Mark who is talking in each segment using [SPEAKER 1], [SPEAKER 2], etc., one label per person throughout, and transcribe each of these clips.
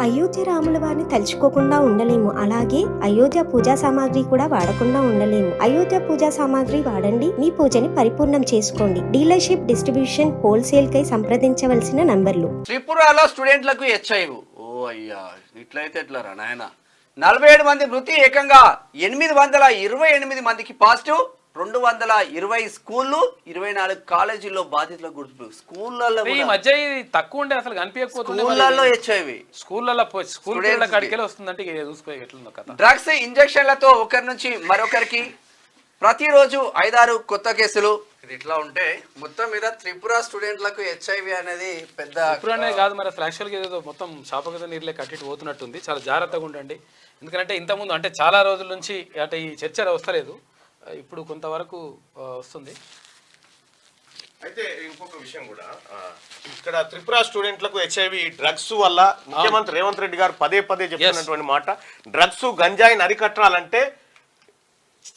[SPEAKER 1] అయోధ్య రాముల వారిని తలుచుకోకుండా ఉండలేము. అలాగే అయోధ్య పూజా సామాగ్రి కూడా వాడకుండా ఉండలేము. అయోధ్య పూజా సామాగ్రి వాడండి, మీ పూజని పరిపూర్ణం చేసుకోండి. డీలర్షిప్, డిస్ట్రిబ్యూషన్, హోల్సేల్ కై సంప్రదించవలసిన నంబర్లు.
[SPEAKER 2] త్రిపురలో స్టూడెంట్లకు హెచ్ఐవి. ఓ అయ్యా, ఇట్లయితే ఎట్లరా నాయన. 47 మంది మృతి, ఏకంగా 828 మందికి పాజిటివ్. 220 స్కూళ్ళు, 24 కాలేజీల్లో బాధితుల గుర్తు. స్కూళ్ళల్లో
[SPEAKER 3] ఈ మధ్య తక్కువ ఉండే అసలు కనిపించకపోతుంది.
[SPEAKER 2] స్కూళ్ళల్లో హెచ్ఐవి,
[SPEAKER 3] స్కూల్ కాడికెళ్ళి వస్తుందంటే చూసుకో ఎట్లుందో కథ.
[SPEAKER 2] డ్రగ్స్ ఇంజక్షన్లతో ఒకరి నుంచి మరొకరికి ప్రతిరోజు 5-6 కొత్త కేసులు. ఇది ఇట్లా ఉంటే మొత్తం మీద త్రిపుర స్టూడెంట్లకు హెచ్ఐవి అనేది పెద్ద
[SPEAKER 3] అనేది కాదు మరి. అసలు యాక్చువల్గా ఏదో మొత్తం శాపగత నీరులే కట్టి పోతున్నట్టుంది. చాలా జాగ్రత్తగా ఉండండి. ఎందుకంటే ఇంతకుముందు అంటే చాలా రోజుల నుంచి అంటే ఈ చర్చ వస్తలేదు, ఇప్పుడు కొంతవరకు వస్తుంది.
[SPEAKER 4] అయితే ఇంకొక విషయం కూడా, ఇక్కడ త్రిపుర స్టూడెంట్లకు హెచ్ఐవి డ్రగ్స్ వల్ల ముఖ్యమంత్రి రేవంత్ రెడ్డి గారు పదే చెప్తున్నటువంటి మాట, డ్రగ్స్ గంజాయిని అరికట్టాలంటే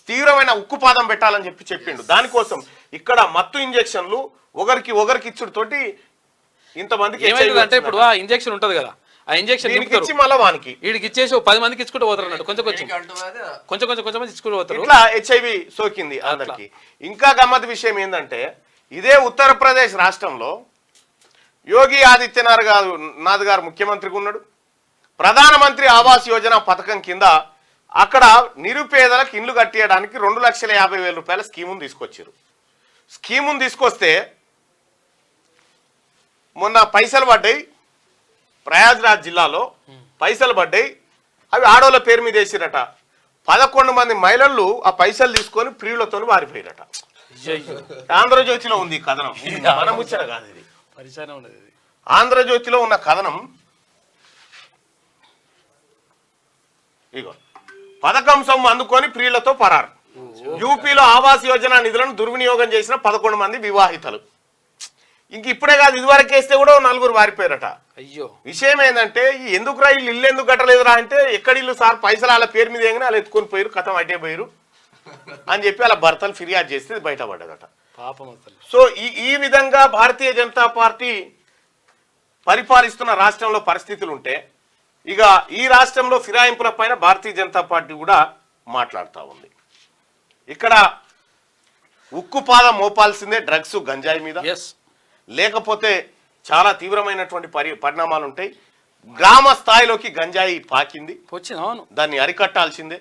[SPEAKER 4] తీవ్రమైన ఉక్కుపాదం పెట్టాలని చెప్పిండు. దానికోసం ఇక్కడ మత్తు ఇంజెక్షన్లు ఒకరికి ఇచ్చుడుతోటి ఇంతమందికి
[SPEAKER 3] అంటే ఇప్పుడు ఆ ఇంజెక్షన్ ఉంటది కదా, ఆ ఇంజెక్షన్
[SPEAKER 4] ఇచ్చి మళ్ళీ వానికి
[SPEAKER 3] వీడికి ఇచ్చేసి 10 మందికి ఇచ్చుకుంటూ పోతారు అన్నట్టు. కొంచెం ఇచ్చుకుంటూ పోతారు.
[SPEAKER 4] ఇట్లా హెచ్ఐవి సోకింది అందరికి. ఇంకా గమ్మత్ విషయం ఏంటంటే, ఇదే ఉత్తరప్రదేశ్ రాష్ట్రంలో యోగి ఆదిత్యనాథ్ గారు ముఖ్యమంత్రిగా ఉన్నాడు. ప్రధానమంత్రి ఆవాస్ యోజన పథకం కింద అక్కడ నిరుపేదలకు ఇండ్లు కట్టియడానికి 2,50,000 రూపాయల స్కీమును తీసుకొచ్చారు. స్కీమును తీసుకొస్తే మొన్న పైసలు పడ్డాయి, ప్రయాగ్రాజ్ జిల్లాలో పైసలు పడ్డాయి. అవి ఆడోళ్ళ పేరు మీద వేసిరట. 11 మంది మహిళలు ఆ పైసలు తీసుకొని ప్రియులతో వారిపోయారట. ఆంధ్రజ్యోతిలో ఉంది ఈ కథనం. మనం ముచ్చట కాదు ఇది, ఆంధ్రజ్యోతిలో ఉన్న కథనం. ఇగో, పథకం సొమ్ము అందుకొని ప్రియులతో పరారు. యూపీలో ఆవాస్ యోజన నిధులను దుర్వినియోగం చేసిన 11 మంది వివాహితలు. ఇంక ఇప్పుడే కాదు, ఇదివరకు వేస్తే కూడా 4 వారిపోయారట.
[SPEAKER 3] అయ్యో,
[SPEAKER 4] విషయం ఏంటంటే, ఎందుకురా ఇల్లు ఎందుకు కట్టలేదురా అంటే, ఎక్కడిల్లు సార్ పైసలు వాళ్ళ పేరు మీద ఏమైనా వాళ్ళు ఎత్తుకొని పోయారు, కథం అట్టే పోయారు అని చెప్పి వాళ్ళ భర్తలు ఫిర్యాదు చేస్తే బయటపడ్డదట. సో ఈ విధంగా భారతీయ జనతా పార్టీ పరిపాలిస్తున్న రాష్ట్రంలో పరిస్థితులు ఉంటే, ఇక ఈ రాష్ట్రంలో ఫిరాయింపుల పైన భారతీయ జనతా పార్టీ కూడా మాట్లాడుతూ ఉంది. ఇక్కడ ఉక్కుపాదం మోపాల్సిందే డ్రగ్స్ గంజాయి మీద, లేకపోతే చాలా తీవ్రమైనటువంటి పరిణామాలు ఉంటాయి. గ్రామ స్థాయిలోకి గంజాయి పాకింది, దాన్ని అరికట్టాల్సిందే.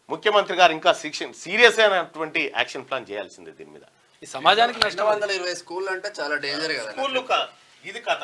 [SPEAKER 4] ముఖ్యమంత్రి గారు ఇంకా సీరియస్ అయినటువంటి యాక్షన్ ప్లాన్ చేయాల్సిందే దీని మీద.
[SPEAKER 3] ఈ సమాజానికి
[SPEAKER 2] 220 స్కూల్ అంటే చాలా డేంజర్ కదా.
[SPEAKER 4] ఇది కథ.